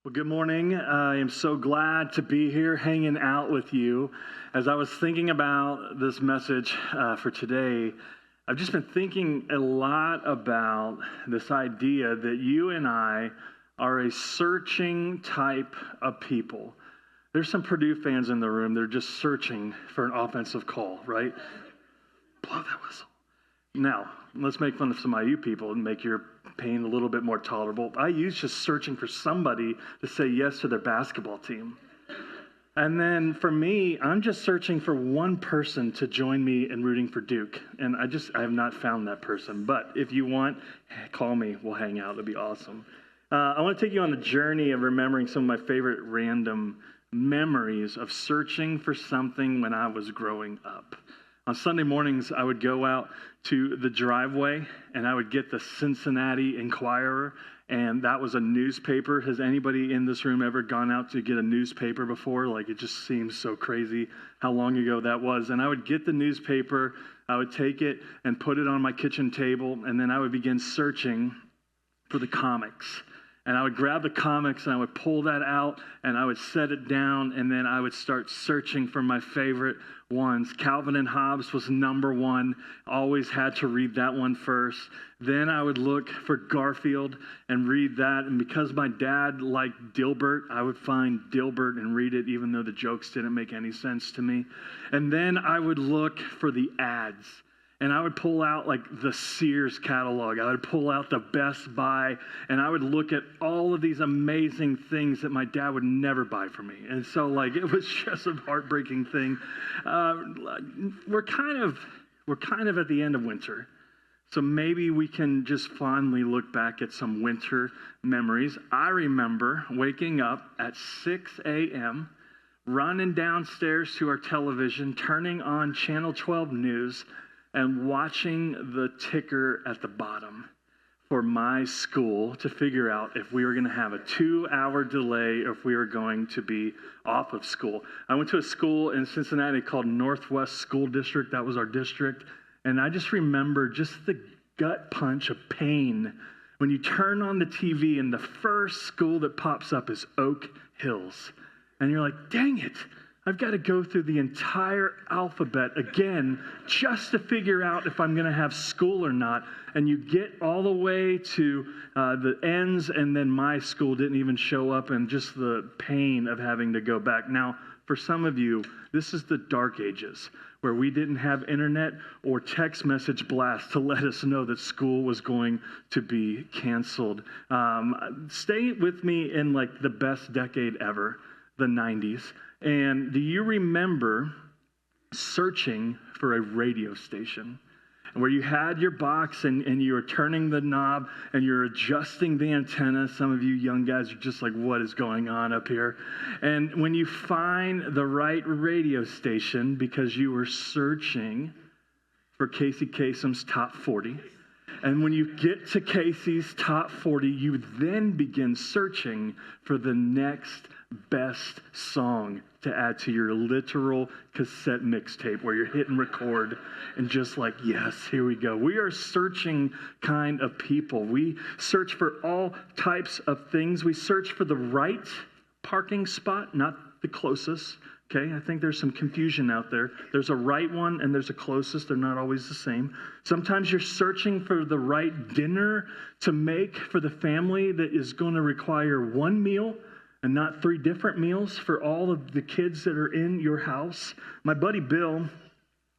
Well, good morning. I am so glad to be here hanging out with you. As I was thinking about this message for today, I've just been thinking a lot about this idea that you and I are a searching type of people. There's some Purdue fans in the room. They're just searching for an offensive call, right? Blow that whistle. Now, let's make fun of some IU people and make your pain a little bit more tolerable. IU's just searching for somebody to say yes to their basketball team. And then for me, I'm just searching for one person to join me in rooting for Duke. And I have not found that person. But if you want, call me. We'll hang out. It'll be awesome. I want to take you on a journey of remembering some of my favorite random memories of searching for something when I was growing up. On Sunday mornings, I would go out to the driveway and I would get the Cincinnati Enquirer, and that was a newspaper. Has anybody in this room ever gone out to get a newspaper before? Like, it just seems so crazy how long ago that was. And I would get the newspaper, I would take it and put it on my kitchen table, and then I would begin searching for the comics. And I would grab the comics and I would pull that out and I would set it down, and then I would start searching for my favorite ones. Calvin and Hobbes was number one. Always had to read that one first. Then I would look for Garfield and read that. And because my dad liked Dilbert, I would find Dilbert and read it, even though the jokes didn't make any sense to me. And then I would look for the ads. And I would pull out like the Sears catalog. I would pull out the Best Buy, and I would look at all of these amazing things that my dad would never buy for me. And so, like, it was just a heartbreaking thing. We're kind of at the end of winter, so maybe we can just fondly look back at some winter memories. I remember waking up at 6 a.m., running downstairs to our television, turning on Channel 12 News, and watching the ticker at the bottom for my school to figure out if we were going to have a 2-hour delay or if we were going to be off of school. I went to a school in Cincinnati called Northwest School District. That was our district. And I just remember just the gut punch of pain when you turn on the TV and the first school that pops up is Oak Hills. And you're like, dang it. I've got to go through the entire alphabet again just to figure out if I'm going to have school or not. And you get all the way to the ends, and then my school didn't even show up, and just the pain of having to go back. Now, for some of you, this is the dark ages where we didn't have internet or text message blasts to let us know that school was going to be canceled. Stay with me in like the best decade ever, the 90s. And do you remember searching for a radio station where you had your box and you were turning the knob and you're adjusting the antenna? Some of you young guys are just like, what is going on up here? And when you find the right radio station because you were searching for Casey Kasem's Top 40, and when you get to Casey's Top 40, you then begin searching for the next best song to add to your literal cassette mixtape where you're hitting record and just like, yes, here we go. We are searching kind of people. We search for all types of things. We search for the right parking spot, not the closest. Okay, I think there's some confusion out there. There's a right one and there's a closest. They're not always the same. Sometimes you're searching for the right dinner to make for the family that is going to require one meal and not 3 different meals for all of the kids that are in your house. My buddy Bill,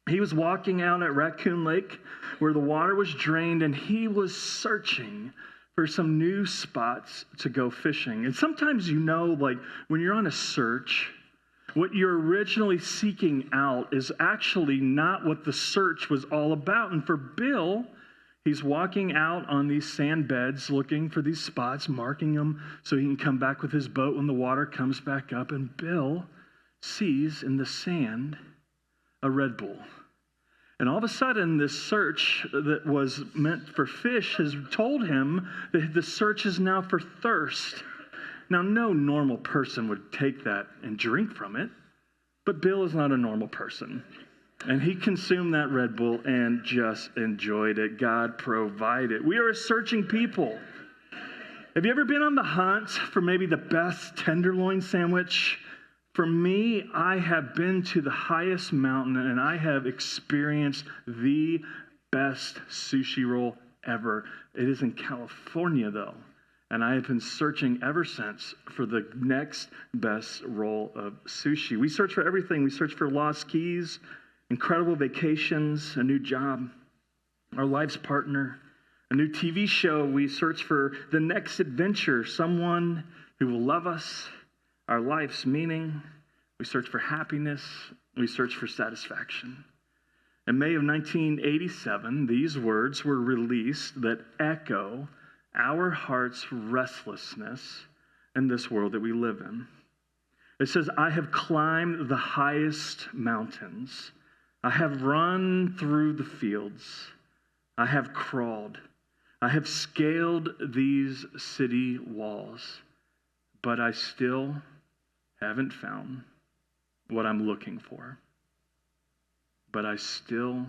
he was walking out at Raccoon Lake where the water was drained, and he was searching for some new spots to go fishing. And sometimes, like when you're on a search, what you're originally seeking out is actually not what the search was all about. And for Bill, he's walking out on these sand beds looking for these spots, marking them so he can come back with his boat when the water comes back up. And Bill sees in the sand a Red Bull. And all of a sudden, this search that was meant for fish has told him that the search is now for thirst. Now, no normal person would take that and drink from it, but Bill is not a normal person. And he consumed that Red Bull and just enjoyed it. God provided. We are a searching people. Have you ever been on the hunt for maybe the best tenderloin sandwich? For me, I have been to the highest mountain and I have experienced the best sushi roll ever. It is in California, though, and I have been searching ever since for the next best roll of sushi. We search for everything. We search for lost keys, incredible vacations, a new job, our life's partner, a new TV show. We search for the next adventure, someone who will love us, our life's meaning. We search for happiness. We search for satisfaction. In May of 1987, these words were released that echo our heart's restlessness in this world that we live in. It says, I have climbed the highest mountains. I have run through the fields. I have crawled. I have scaled these city walls, but I still haven't found what I'm looking for. But I still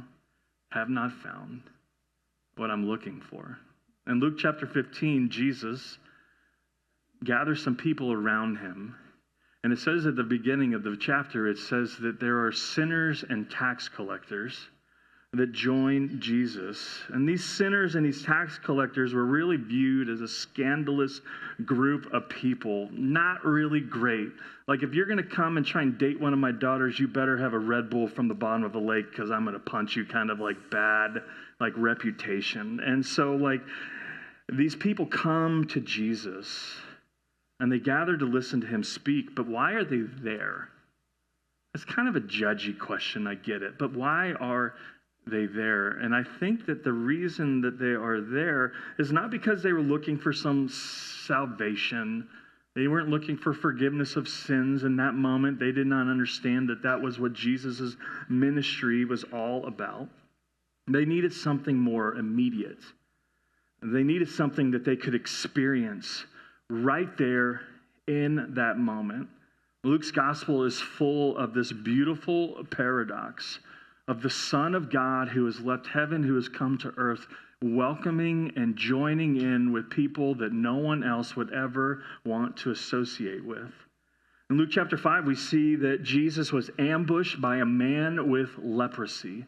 have not found what I'm looking for. In Luke chapter 15, Jesus gathers some people around him. And it says at the beginning of the chapter, it says that there are sinners and tax collectors that join Jesus. And these sinners and these tax collectors were really viewed as a scandalous group of people. Not really great. Like, if you're going to come and try and date one of my daughters, you better have a Red Bull from the bottom of a lake, because I'm going to punch you, kind of like bad, like, reputation. And so, like, these people come to Jesus and they gather to listen to him speak. But why are they there? It's kind of a judgy question, I get it. But why are they there? And I think that the reason that they are there is not because they were looking for some salvation. They weren't looking for forgiveness of sins in that moment. They did not understand that that was what Jesus' ministry was all about. They needed something more immediate. They needed something that they could experience right there in that moment. Luke's gospel is full of this beautiful paradox of the Son of God who has left heaven, who has come to earth, welcoming and joining in with people that no one else would ever want to associate with. In Luke chapter 5, we see that Jesus was ambushed by a man with leprosy.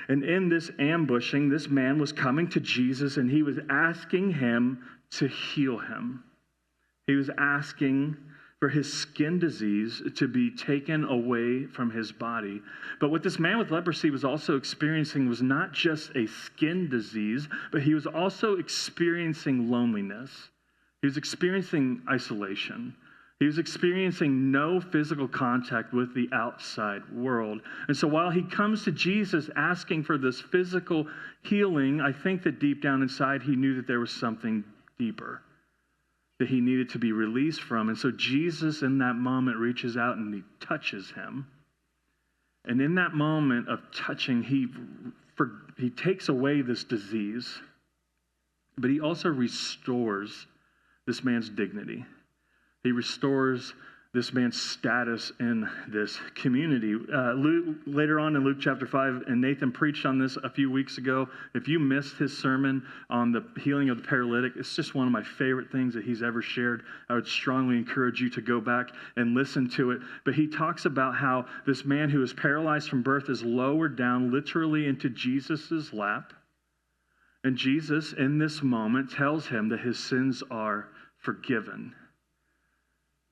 And in this ambushing, this man was coming to Jesus and he was asking him to heal him. He was asking for his skin disease to be taken away from his body. But what this man with leprosy was also experiencing was not just a skin disease, but he was also experiencing loneliness. He was experiencing isolation. He was experiencing no physical contact with the outside world. And so while he comes to Jesus asking for this physical healing, I think that deep down inside he knew that there was something deeper that he needed to be released from. And so Jesus in that moment reaches out and he touches him. And in that moment of touching, he takes away this disease, but he also restores this man's dignity. He restores this man's status in this community. Later on in Luke chapter 5, and Nathan preached on this a few weeks ago. If you missed his sermon on the healing of the paralytic, it's just one of my favorite things that he's ever shared. I would strongly encourage you to go back and listen to it. But he talks about how this man who is paralyzed from birth is lowered down literally into Jesus' lap. And Jesus, in this moment, tells him that his sins are forgiven.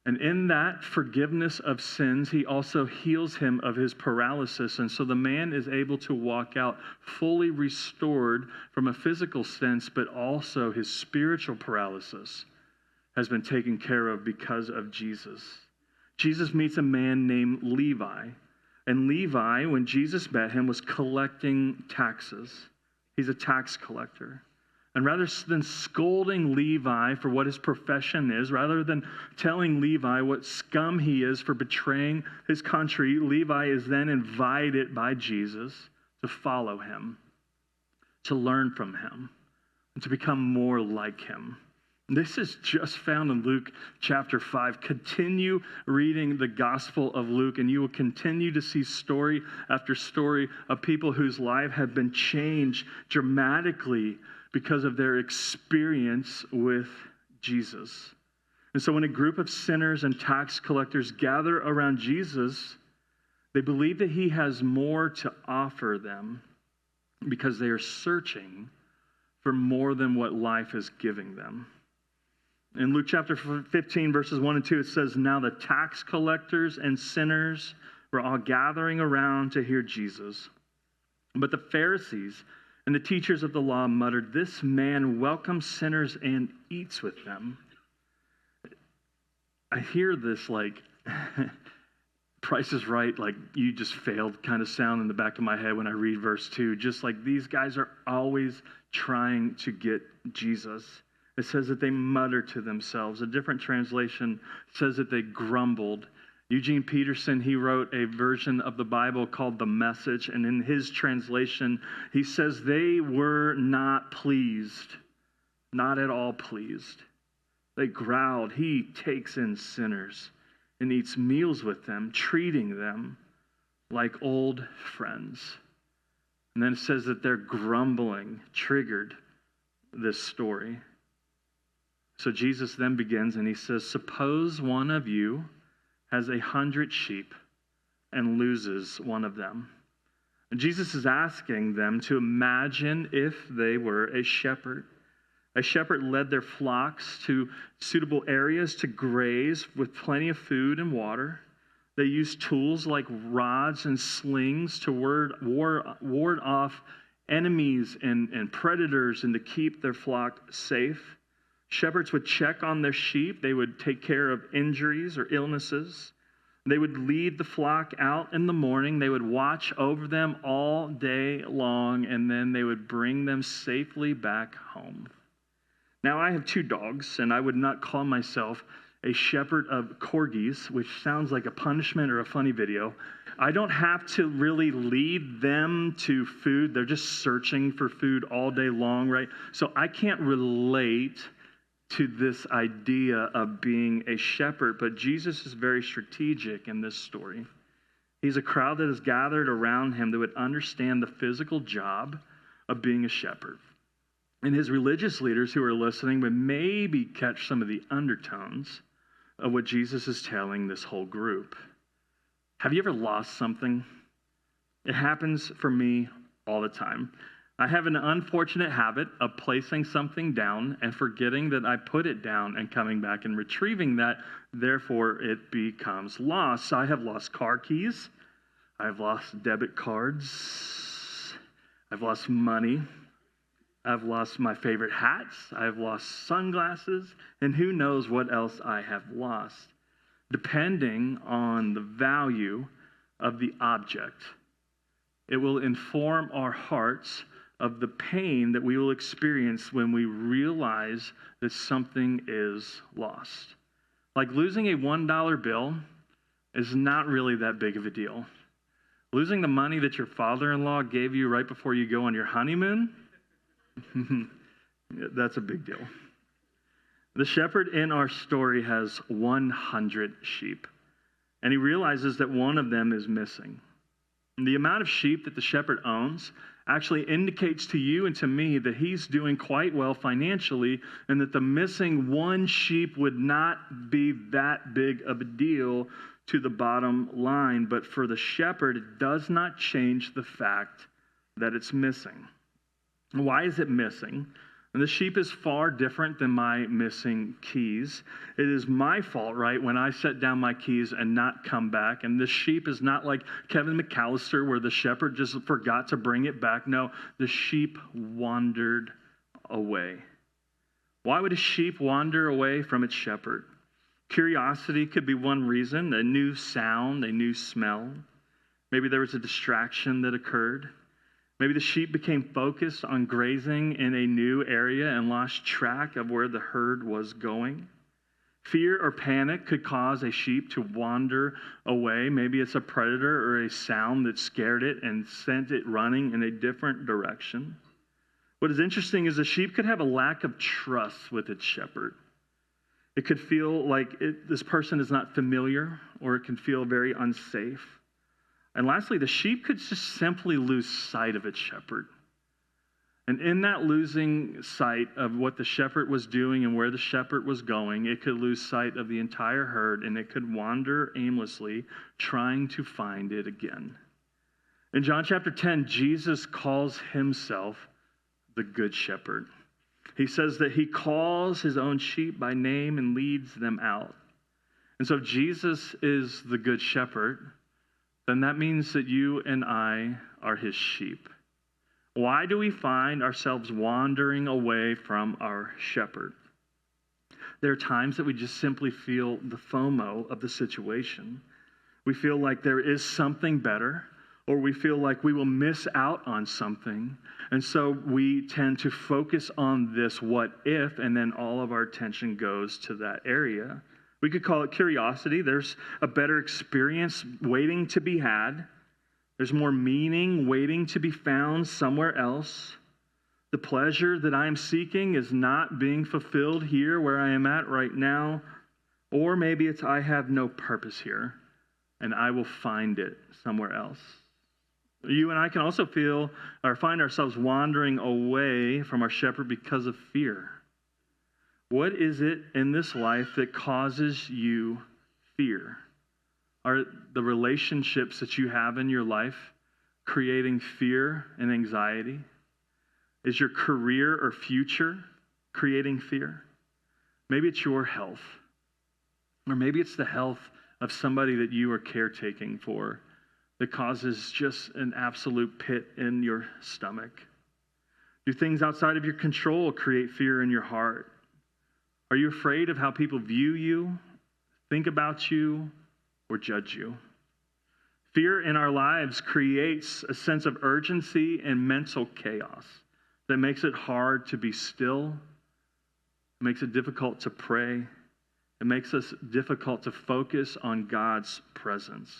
And in that forgiveness of sins, he also heals him of his paralysis. And so the man is able to walk out fully restored from a physical sense, but also his spiritual paralysis has been taken care of because of Jesus. Jesus meets a man named Levi. And Levi, when Jesus met him, was collecting taxes. He's a tax collector. And rather than scolding Levi for what his profession is, rather than telling Levi what scum he is for betraying his country, Levi is then invited by Jesus to follow him, to learn from him, and to become more like him. This is just found in Luke chapter 5. Continue reading the Gospel of Luke, and you will continue to see story after story of people whose life have been changed dramatically because of their experience with Jesus. And so when a group of sinners and tax collectors gather around Jesus, they believe that he has more to offer them because they are searching for more than what life is giving them. In Luke chapter 15, verses 1 and 2, it says, "Now the tax collectors and sinners were all gathering around to hear Jesus. But the Pharisees and the teachers of the law muttered, 'This man welcomes sinners and eats with them.'" I hear this like Price is Right, like you just failed kind of sound in the back of my head when I read verse 2. Just like these guys are always trying to get Jesus. It says that they muttered to themselves. A different translation says that they grumbled. Eugene Peterson, he wrote a version of the Bible called The Message, and in his translation, he says they were not pleased, not at all pleased. They growled, "He takes in sinners and eats meals with them, treating them like old friends." And then it says that their grumbling triggered this story. So Jesus then begins and he says, "Suppose one of you has 100 sheep and loses one of them." And Jesus is asking them to imagine if they were a shepherd. A shepherd led their flocks to suitable areas to graze with plenty of food and water. They used tools like rods and slings to ward off enemies and predators and to keep their flock safe. Shepherds would check on their sheep. They would take care of injuries or illnesses. They would lead the flock out in the morning. They would watch over them all day long, and then they would bring them safely back home. Now, I have 2 dogs, and I would not call myself a shepherd of corgis, which sounds like a punishment or a funny video. I don't have to really lead them to food. They're just searching for food all day long, right? So I can't relate to this idea of being a shepherd, but Jesus is very strategic in this story. He's a crowd that is gathered around him that would understand the physical job of being a shepherd. And his religious leaders who are listening would maybe catch some of the undertones of what Jesus is telling this whole group. Have you ever lost something? It happens for me all the time. I have an unfortunate habit of placing something down and forgetting that I put it down and coming back and retrieving that. Therefore, it becomes lost. I have lost car keys. I've lost debit cards. I've lost money. I've lost my favorite hats. I've lost sunglasses. And who knows what else I have lost, depending on the value of the object. It will inform our hearts of the pain that we will experience when we realize that something is lost. Like losing a $1 bill is not really that big of a deal. Losing the money that your father-in-law gave you right before you go on your honeymoon, that's a big deal. The shepherd in our story has 100 sheep, and he realizes that one of them is missing. And the amount of sheep that the shepherd owns actually indicates to you and to me that he's doing quite well financially, and that the missing one sheep would not be that big of a deal to the bottom line. But for the shepherd, it does not change the fact that it's missing. Why is it missing? And the sheep is far different than my missing keys. It is my fault, right, when I set down my keys and not come back. And this sheep is not like Kevin McAllister where the shepherd just forgot to bring it back. No, the sheep wandered away. Why would a sheep wander away from its shepherd? Curiosity could be one reason, a new sound, a new smell. Maybe there was a distraction that occurred. Maybe the sheep became focused on grazing in a new area and lost track of where the herd was going. Fear or panic could cause a sheep to wander away. Maybe it's a predator or a sound that scared it and sent it running in a different direction. What is interesting is a sheep could have a lack of trust with its shepherd. It could feel like this person is not familiar, or it can feel very unsafe. And lastly, the sheep could just simply lose sight of its shepherd. And in that losing sight of what the shepherd was doing and where the shepherd was going, it could lose sight of the entire herd and it could wander aimlessly trying to find it again. In John chapter 10, Jesus calls himself the Good Shepherd. He says that he calls his own sheep by name and leads them out. And so if Jesus is the Good Shepherd, then that means that you and I are his sheep. Why do we find ourselves wandering away from our shepherd? There are times that we just simply feel the FOMO of the situation. We feel like there is something better, or we feel like we will miss out on something. And so we tend to focus on this what if, and then all of our attention goes to that area. We could call it curiosity. There's a better experience waiting to be had. There's more meaning waiting to be found somewhere else. The pleasure that I am seeking is not being fulfilled here where I am at right now. Or maybe it's I have no purpose here, and I will find it somewhere else. You and I can also feel or find ourselves wandering away from our shepherd because of fear. What is it in this life that causes you fear? Are the relationships that you have in your life creating fear and anxiety? Is your career or future creating fear? Maybe it's your health. Or maybe it's the health of somebody that you are caretaking for that causes just an absolute pit in your stomach. Do things outside of your control create fear in your heart? Are you afraid of how people view you, think about you, or judge you? Fear in our lives creates a sense of urgency and mental chaos that makes it hard to be still. It makes it difficult to pray. It makes us difficult to focus on God's presence.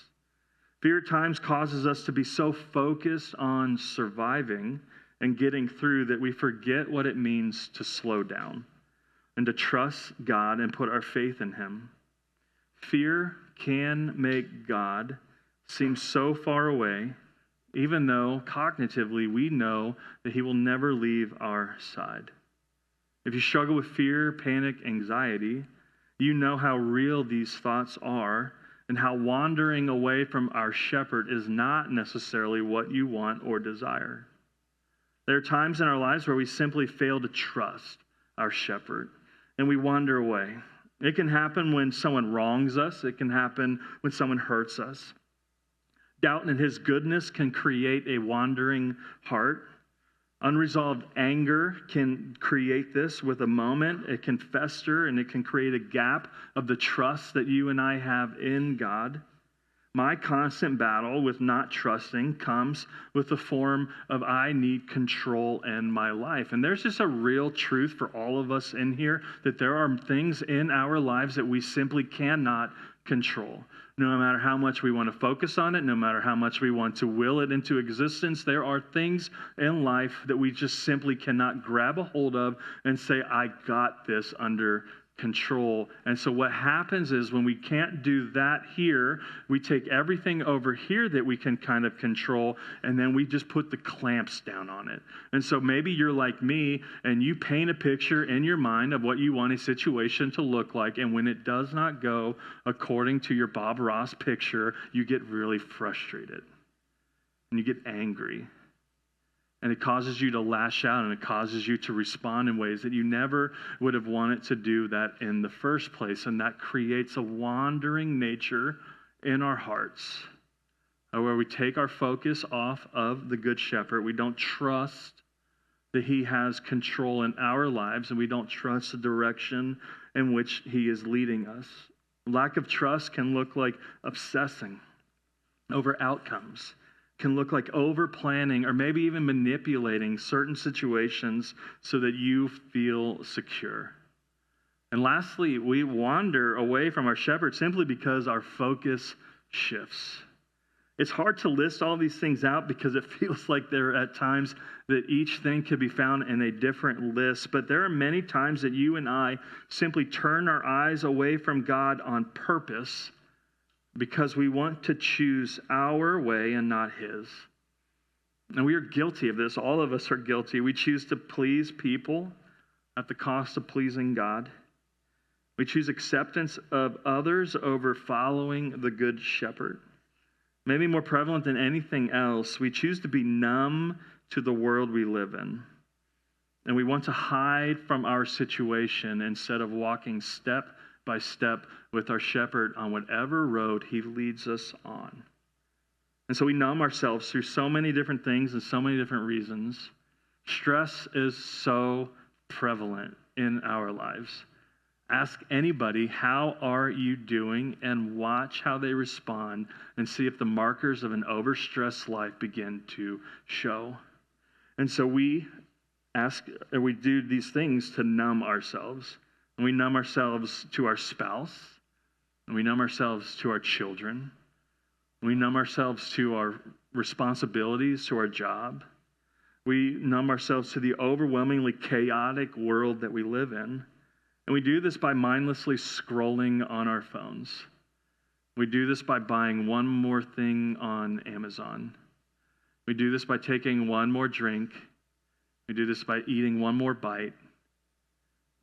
Fear at times causes us to be so focused on surviving and getting through that we forget what it means to slow down and to trust God and put our faith in him. Fear can make God seem so far away, even though cognitively we know that he will never leave our side. If you struggle with fear, panic, anxiety, you know how real these thoughts are and how wandering away from our shepherd is not necessarily what you want or desire. There are times in our lives where we simply fail to trust our shepherd and we wander away. It can happen when someone wrongs us. It can happen when someone hurts us. Doubt in his goodness can create a wandering heart. Unresolved anger can create this with a moment. It can fester and it can create a gap of the trust that you and I have in God. My constant battle with not trusting comes with the form of I need control in my life. And there's just a real truth for all of us in here that there are things in our lives that we simply cannot control. No matter how much we want to focus on it, no matter how much we want to will it into existence, there are things in life that we just simply cannot grab a hold of and say, I got this under control. And so what happens is when we can't do that here, we take everything over here that we can kind of control, and then we just put the clamps down on it. And so maybe you're like me, and you paint a picture in your mind of what you want a situation to look like, and when it does not go according to your Bob Ross picture, you get really frustrated, and you get angry. And it causes you to lash out, and it causes you to respond in ways that you never would have wanted to do that in the first place. And that creates a wandering nature in our hearts, where we take our focus off of the Good Shepherd. We don't trust that he has control in our lives, and we don't trust the direction in which he is leading us. Lack of trust can look like obsessing over outcomes, can look like over-planning or maybe even manipulating certain situations so that you feel secure. And lastly, we wander away from our shepherd simply because our focus shifts. It's hard to list all these things out because it feels like there are at times that each thing could be found in a different list, but there are many times that you and I simply turn our eyes away from God on purpose because we want to choose our way and not his. And we are guilty of this. All of us are guilty. We choose to please people at the cost of pleasing God. We choose acceptance of others over following the Good Shepherd. Maybe more prevalent than anything else, we choose to be numb to the world we live in. And we want to hide from our situation instead of walking step by step with our shepherd on whatever road he leads us on. And so we numb ourselves through so many different things and so many different reasons. Stress is so prevalent in our lives. Ask anybody, how are you doing? And watch how they respond and see if the markers of an overstressed life begin to show. And so we do these things to numb ourselves. And we numb ourselves to our spouse. And we numb ourselves to our children. We numb ourselves to our responsibilities, to our job. We numb ourselves to the overwhelmingly chaotic world that we live in. And we do this by mindlessly scrolling on our phones. We do this by buying one more thing on Amazon. We do this by taking one more drink. We do this by eating one more bite.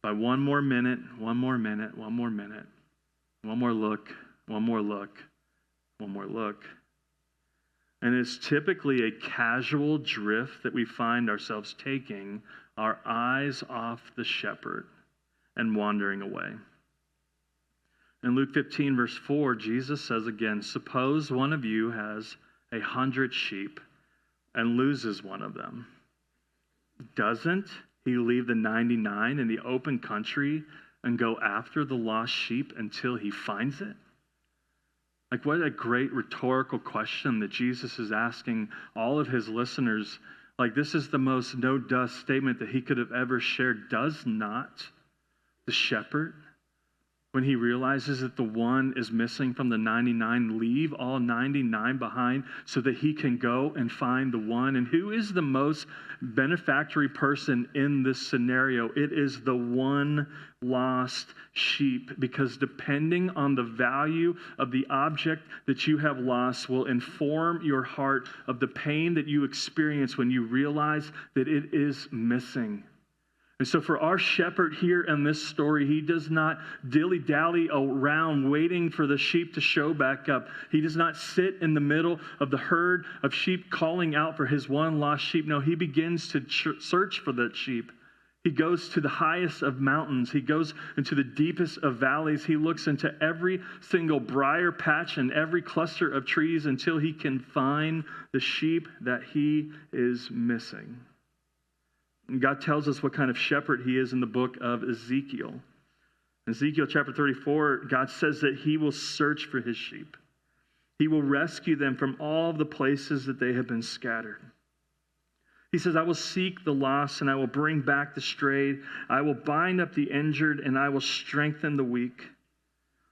By one more minute, one more minute, one more minute. One more look, one more look, one more look. And it's typically a casual drift that we find ourselves taking our eyes off the shepherd and wandering away. In Luke 15, verse 4, Jesus says again, suppose one of you has 100 sheep and loses one of them. Doesn't he leave the 99 in the open country and go after the lost sheep until he finds it? Like, what a great rhetorical question that Jesus is asking all of his listeners. Like, this is the most no-duh statement that he could have ever shared. Does not the shepherd, when he realizes that the one is missing from the 99, leave all 99 behind so that he can go and find the one? And who is the most benefactory person in this scenario? It is the one lost sheep, because depending on the value of the object that you have lost will inform your heart of the pain that you experience when you realize that it is missing. And so for our shepherd here in this story, he does not dilly-dally around waiting for the sheep to show back up. He does not sit in the middle of the herd of sheep calling out for his one lost sheep. No, he begins to search for that sheep. He goes to the highest of mountains. He goes into the deepest of valleys. He looks into every single briar patch and every cluster of trees until he can find the sheep that he is missing. And God tells us what kind of shepherd he is in the book of Ezekiel. In Ezekiel chapter 34, God says that he will search for his sheep. He will rescue them from all the places that they have been scattered. He says, I will seek the lost and I will bring back the strayed. I will bind up the injured and I will strengthen the weak.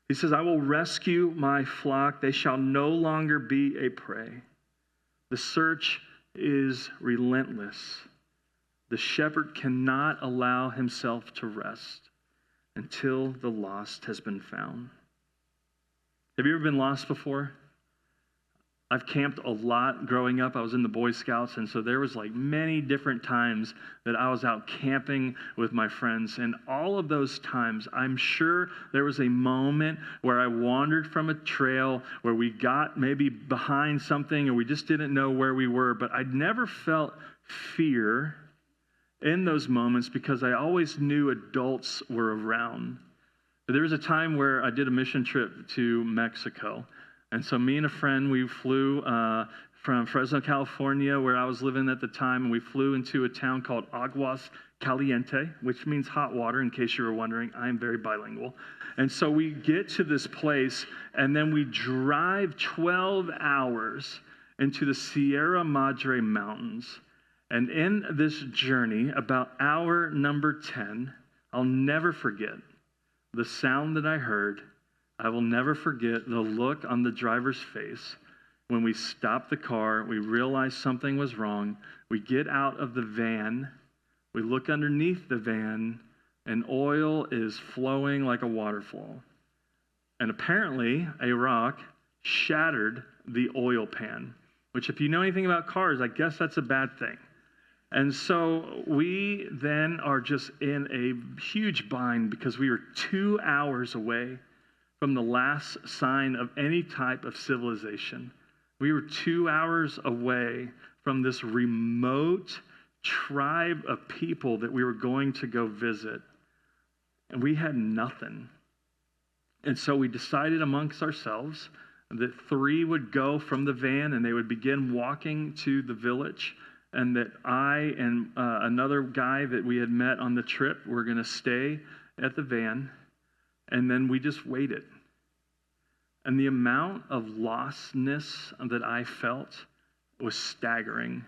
He says, I will rescue my flock. They shall no longer be a prey. The search is relentless. The shepherd cannot allow himself to rest until the lost has been found. Have you ever been lost before? I've camped a lot growing up. I was in the Boy Scouts, and so there was like many different times that I was out camping with my friends. And all of those times, I'm sure there was a moment where I wandered from a trail, where we got maybe behind something, or we just didn't know where we were. But I'd never felt fear in those moments because I always knew adults were around. But there was a time where I did a mission trip to Mexico. And so me and a friend, we flew from Fresno, California, where I was living at the time, and we flew into a town called Aguas Caliente, which means hot water, in case you were wondering. I am very bilingual. And so we get to this place, and then we drive 12 hours into the Sierra Madre Mountains. And in this journey, about hour number 10, I'll never forget the sound that I heard. I will never forget the look on the driver's face when we stopped the car. We realized something was wrong. We get out of the van. We look underneath the van, and oil is flowing like a waterfall. And apparently, a rock shattered the oil pan. which if you know anything about cars, I guess that's a bad thing. And so we then are just in a huge bind because we were 2 hours away from the last sign of any type of civilization. We were 2 hours away from this remote tribe of people that we were going to go visit. And we had nothing. And so we decided amongst ourselves that 3 would go from the van and they would begin walking to the village, and that I and another guy that we had met on the trip were going to stay at the van, and then we just waited. And the amount of lostness that I felt was staggering.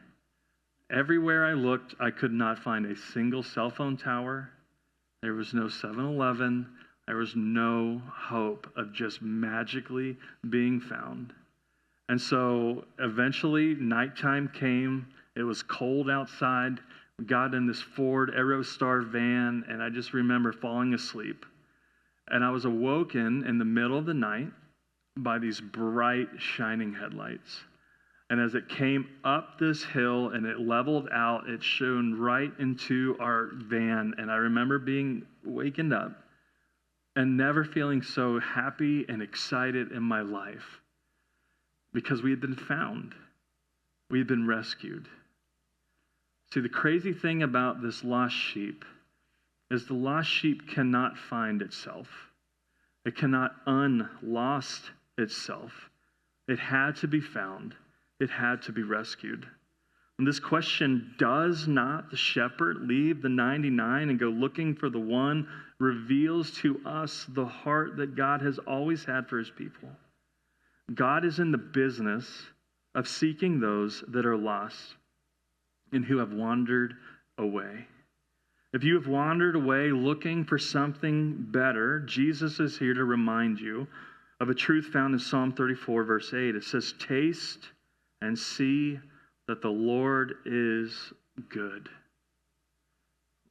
Everywhere I looked, I could not find a single cell phone tower. There was no 7-Eleven. There was no hope of just magically being found. And so eventually nighttime came. It was cold outside. We got in this Ford Aerostar van, and I just remember falling asleep. And I was awoken in the middle of the night by these bright, shining headlights. And as it came up this hill and it leveled out, it shone right into our van. And I remember being wakened up and never feeling so happy and excited in my life because we had been found. We had been rescued. See, the crazy thing about this lost sheep is the lost sheep cannot find itself. It cannot unlost itself. It had to be found. It had to be rescued. And this question, does not the shepherd leave the 99 and go looking for the one, reveals to us the heart that God has always had for his people. God is in the business of seeking those that are lost and who have wandered away. If you have wandered away looking for something better, Jesus is here to remind you of a truth found in Psalm 34, verse 8. It says, taste and see that the Lord is good.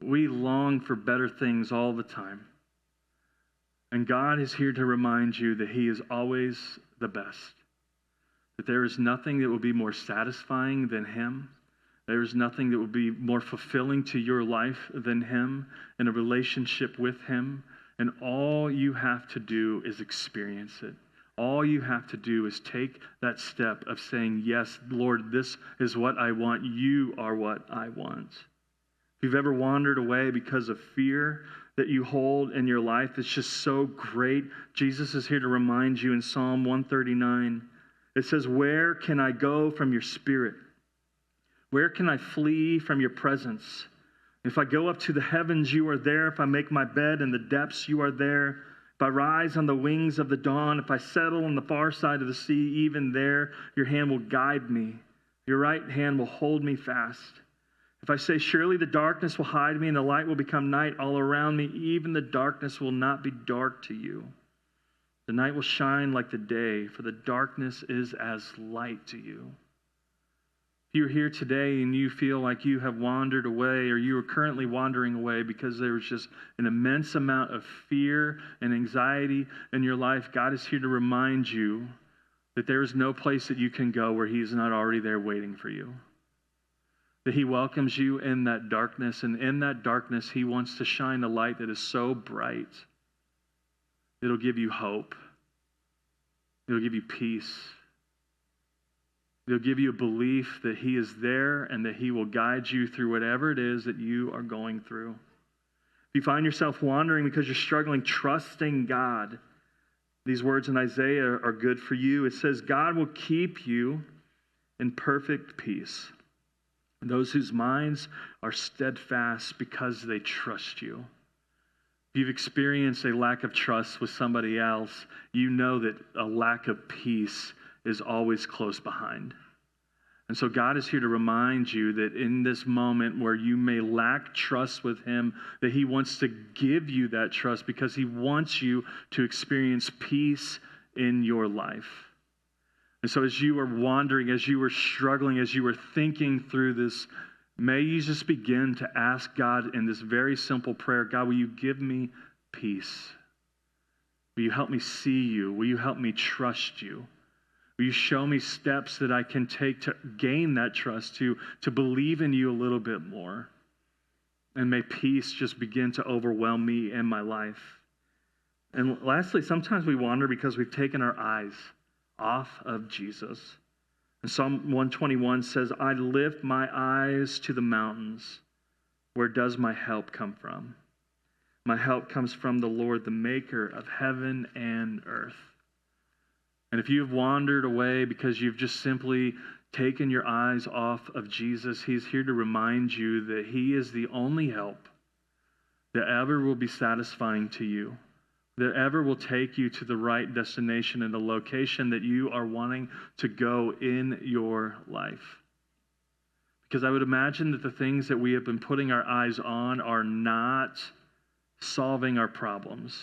We long for better things all the time. And God is here to remind you that he is always the best. That there is nothing that will be more satisfying than him. There is nothing that will be more fulfilling to your life than him and a relationship with him. And all you have to do is experience it. All you have to do is take that step of saying, yes, Lord, this is what I want. You are what I want. If you've ever wandered away because of fear that you hold in your life, it's just so great. Jesus is here to remind you in Psalm 139. It says, where can I go from your spirit? Where can I flee from your presence? If I go up to the heavens, you are there. If I make my bed in the depths, you are there. If I rise on the wings of the dawn, if I settle on the far side of the sea, even there your hand will guide me. Your right hand will hold me fast. If I say, surely the darkness will hide me and the light will become night all around me, even the darkness will not be dark to you. The night will shine like the day, for the darkness is as light to you. If you're here today and you feel like you have wandered away, or you are currently wandering away because there's just an immense amount of fear and anxiety in your life, God is here to remind you that there is no place that you can go where he is not already there waiting for you. That he welcomes you in that darkness, and in that darkness he wants to shine a light that is so bright it'll give you hope. It'll give you peace. It'll give you a belief that he is there and that he will guide you through whatever it is that you are going through. If you find yourself wandering because you're struggling, trusting God, these words in Isaiah are good for you. It says, God will keep you in perfect peace. Those whose minds are steadfast because they trust you. If you've experienced a lack of trust with somebody else, you know that a lack of peace is always close behind. And so God is here to remind you that in this moment where you may lack trust with him, that he wants to give you that trust because he wants you to experience peace in your life. And so as you are wandering, as you were struggling, as you were thinking through this, may you just begin to ask God in this very simple prayer, God, will you give me peace? Will you help me see you? Will you help me trust you? Will you show me steps that I can take to gain that trust, to believe in you a little bit more? And may peace just begin to overwhelm me in my life. And lastly, sometimes we wander because we've taken our eyes off of Jesus. And Psalm 121 says, I lift my eyes to the mountains. Where does my help come from? My help comes from the Lord, the maker of heaven and earth. And if you've wandered away because you've just simply taken your eyes off of Jesus, he's here to remind you that he is the only help that ever will be satisfying to you, that ever will take you to the right destination and the location that you are wanting to go in your life. Because I would imagine that the things that we have been putting our eyes on are not solving our problems.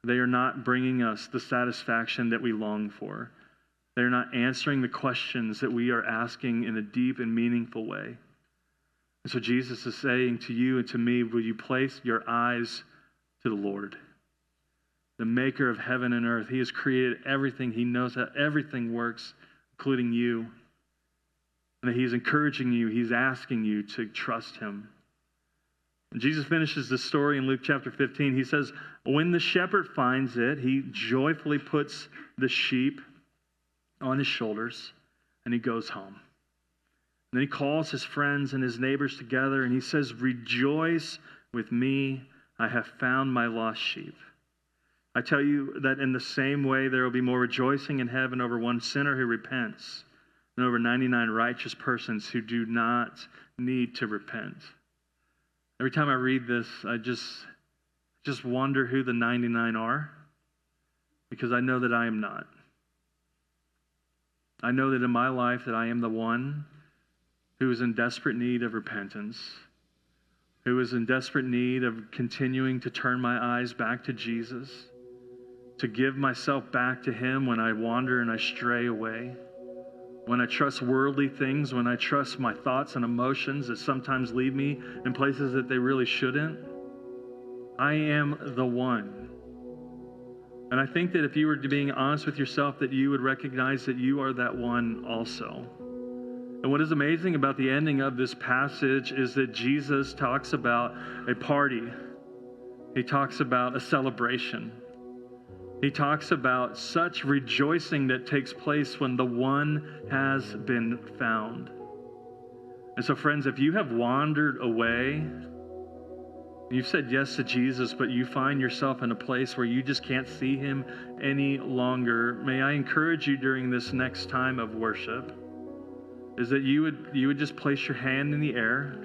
They are not bringing us the satisfaction that we long for. They're not answering the questions that we are asking in a deep and meaningful way. And so Jesus is saying to you and to me, will you place your eyes to the Lord, the maker of heaven and earth? He has created everything. He knows how everything works, including you. And that he's encouraging you, he's asking you to trust him. And Jesus finishes this story in Luke chapter 15. He says, when the shepherd finds it, he joyfully puts the sheep on his shoulders and he goes home. And then he calls his friends and his neighbors together and he says, rejoice with me, I have found my lost sheep. I tell you that in the same way there will be more rejoicing in heaven over one sinner who repents than over 99 righteous persons who do not need to repent. Every time I read this, I just wonder who the 99 are, because I know that I am not. I know that in my life that I am the one who is in desperate need of repentance, who is in desperate need of continuing to turn my eyes back to Jesus, to give myself back to him when I wander and I stray away. When I trust worldly things, when I trust my thoughts and emotions that sometimes lead me in places that they really shouldn't, I am the one. And I think that if you were being honest with yourself, that you would recognize that you are that one also. And what is amazing about the ending of this passage is that Jesus talks about a party. He talks about a celebration. He talks about such rejoicing that takes place when the one has been found. And so, friends, if you have wandered away, you've said yes to Jesus, but you find yourself in a place where you just can't see him any longer, may I encourage you during this next time of worship, is that you would just place your hand in the air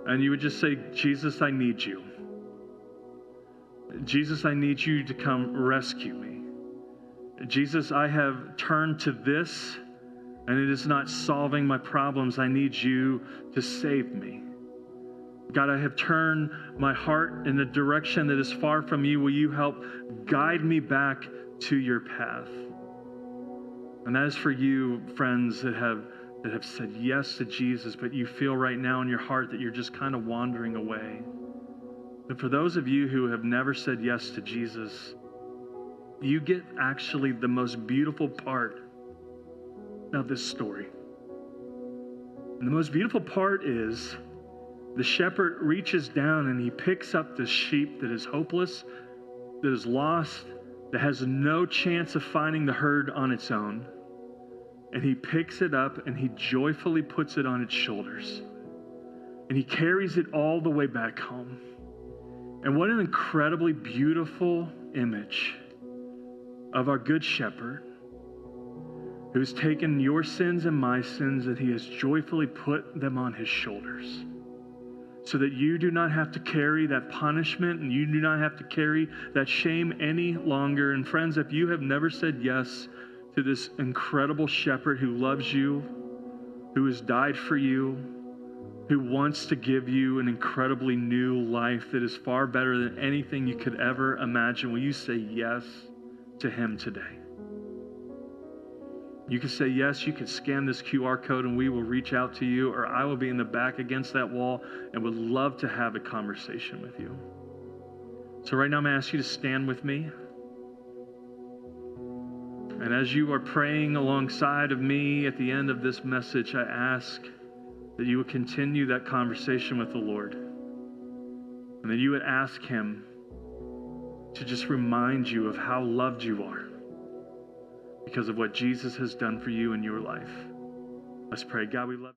and you would just say, Jesus, I need you. Jesus, I need you to come rescue me. Jesus, I have turned to this and it is not solving my problems. I need you to save me. God, I have turned my heart in a direction that is far from you. Will you help guide me back to your path? And that is for you, friends, that have said yes to Jesus, but you feel right now in your heart that you're just kind of wandering away. But for those of you who have never said yes to Jesus, you get actually the most beautiful part of this story. And the most beautiful part is the shepherd reaches down and he picks up the sheep that is hopeless, that is lost, that has no chance of finding the herd on its own. And he picks it up and he joyfully puts it on its shoulders. And he carries it all the way back home. And what an incredibly beautiful image of our good shepherd who has taken your sins and my sins, and he has joyfully put them on his shoulders so that you do not have to carry that punishment and you do not have to carry that shame any longer. And friends, if you have never said yes to this incredible shepherd who loves you, who has died for you, who wants to give you an incredibly new life that is far better than anything you could ever imagine, will you say yes to him today? You can say yes, you can scan this QR code and we will reach out to you, or I will be in the back against that wall and would love to have a conversation with you. So right now I'm going to ask you to stand with me. And as you are praying alongside of me at the end of this message, I ask that you would continue that conversation with the Lord. And that you would ask him to just remind you of how loved you are because of what Jesus has done for you in your life. Let's pray. God, we love you.